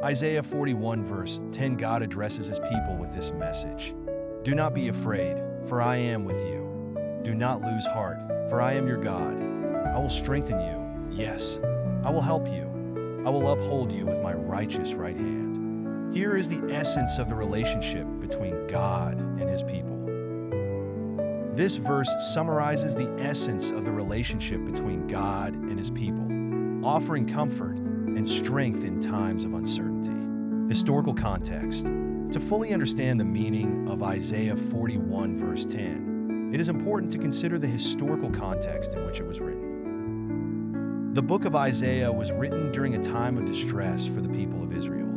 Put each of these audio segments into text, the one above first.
Isaiah 41 verse 10, God addresses his people with this message. Do not be afraid, for I am with you. Do not lose heart, for I am your God. I will strengthen you. Yes, I will help you. I will uphold you with my righteous right hand. Here is the essence of the relationship between God and his people. This verse summarizes the essence of the relationship between God and his people, offering comfort and strength in times of uncertainty. Historical context. To fully understand the meaning of Isaiah 41 verse 10, it is important to consider the historical context in which it was written. The book of Isaiah was written during a time of distress for the people of Israel.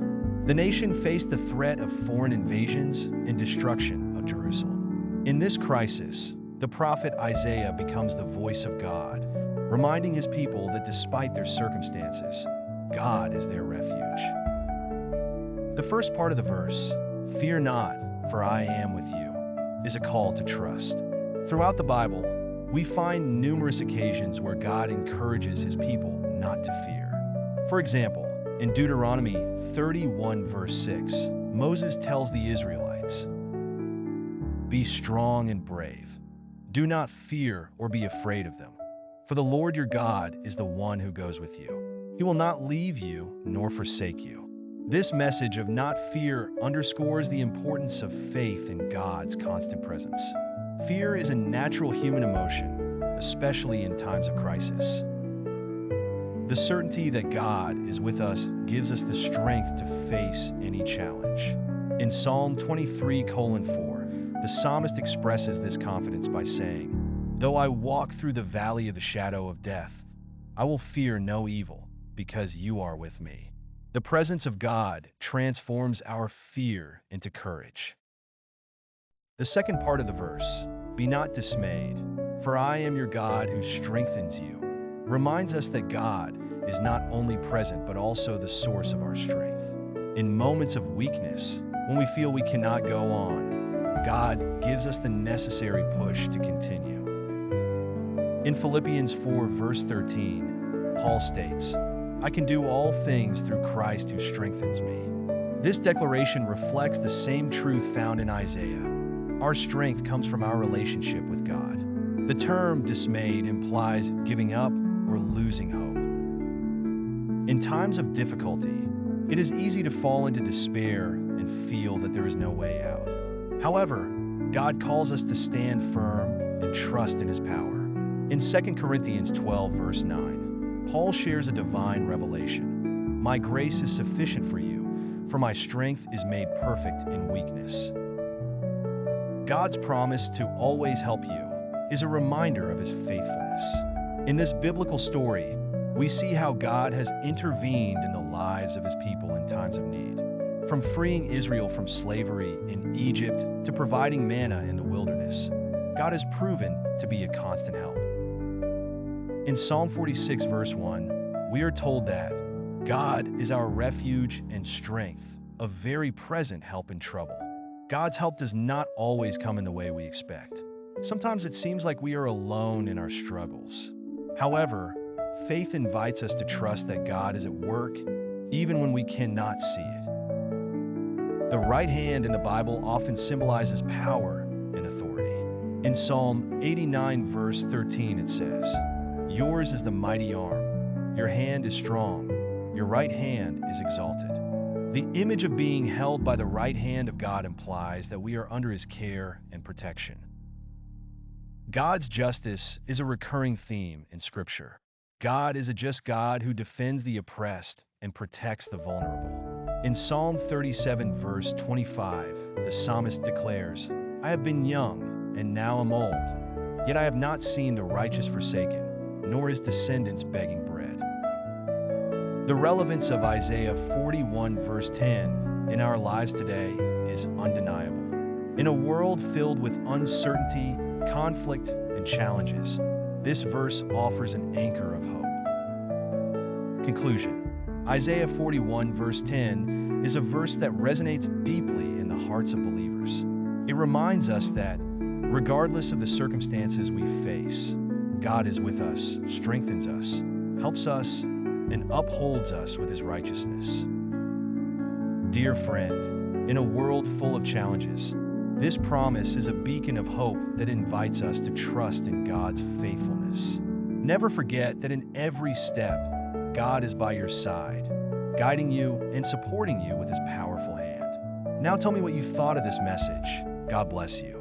The nation faced the threat of foreign invasions and destruction of Jerusalem. In this crisis, the prophet Isaiah becomes the voice of God, reminding his people that despite their circumstances, God is their refuge. The first part of the verse, "Fear not, for I am with you," is a call to trust. Throughout the Bible, we find numerous occasions where God encourages his people not to fear. For example, in Deuteronomy 31 verse 6, Moses tells the Israelites, "Be strong and brave. Do not fear or be afraid of them, for the Lord your God is the one who goes with you. He will not leave you nor forsake you." This message of not fear underscores the importance of faith in God's constant presence. Fear is a natural human emotion, especially in times of crisis. The certainty that God is with us gives us the strength to face any challenge. In Psalm 23:4, the psalmist expresses this confidence by saying, "Though I walk through the valley of the shadow of death, I will fear no evil, because you are with me." The presence of God transforms our fear into courage. The second part of the verse, "Be not dismayed, for I am your God who strengthens you," reminds us that God is not only present but also the source of our strength. In moments of weakness, when we feel we cannot go on, God gives us the necessary push to continue. In Philippians 4 verse 13, Paul states, "I can do all things through Christ who strengthens me." This declaration reflects the same truth found in Isaiah. Our strength comes from our relationship with God. The term dismayed implies giving up or losing hope. In times of difficulty, it is easy to fall into despair and feel that there is no way out. However, God calls us to stand firm and trust in his power. In 2 Corinthians 12 verse 9, Paul shares a divine revelation. "My grace is sufficient for you, for my strength is made perfect in weakness." God's promise to always help you is a reminder of his faithfulness. In this biblical story, we see how God has intervened in the lives of his people in times of need. From freeing Israel from slavery in Egypt to providing manna in the wilderness, God has proven to be a constant help. In Psalm 46 verse 1, we are told that God is our refuge and strength, a very present help in trouble. God's help does not always come in the way we expect. Sometimes it seems like we are alone in our struggles. However, faith invites us to trust that God is at work, even when we cannot see it. The right hand in the Bible often symbolizes power and authority. In Psalm 89 verse 13 it says, "Yours is the mighty arm, your hand is strong, your right hand is exalted." The image of being held by the right hand of God implies that we are under his care and protection. God's justice is a recurring theme in Scripture. God is a just God who defends the oppressed and protects the vulnerable. In Psalm 37 verse 25, the psalmist declares, "I have been young and now am old, yet I have not seen the righteous forsaken, nor his descendants begging bread." The relevance of Isaiah 41 verse 10 in our lives today is undeniable. In a world filled with uncertainty, conflict, and challenges, this verse offers an anchor of hope. Conclusion. Isaiah 41 verse 10 is a verse that resonates deeply in the hearts of believers. It reminds us that, regardless of the circumstances we face, God is with us, strengthens us, helps us, and upholds us with his righteousness. Dear friend, in a world full of challenges, this promise is a beacon of hope that invites us to trust in God's faithfulness. Never forget that in every step, God is by your side, guiding you and supporting you with His powerful hand. Now tell me what you thought of this message. God bless you.